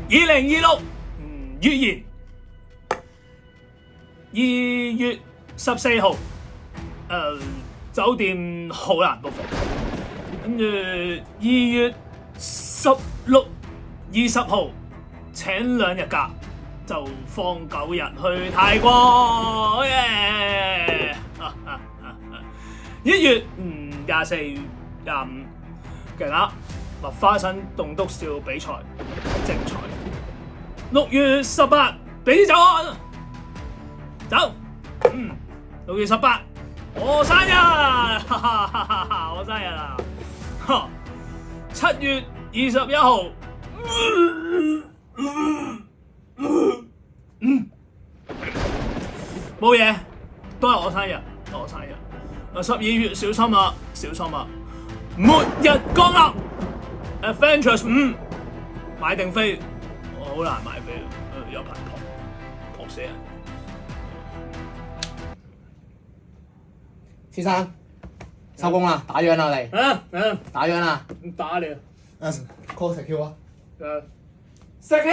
2026預言2月14號，酒店好難 book 房，跟住2月16、20號請2日假，就放9日去泰國，耶！1月24、25勁啦，麥花臣棟篤笑比賽精彩。6月18俾酒我走，6月18我生日，我生日啦！7月21號，冇嘢，都係我生日，我生日。12月小心啦，小心啦！末日降臨 ，Avengers 5買定飛，我好難買飛，有排撲死人。先生，收工啦，打烊啦你。打烊啦。打你啊！ call 食 Q 啊。誒。食 Q。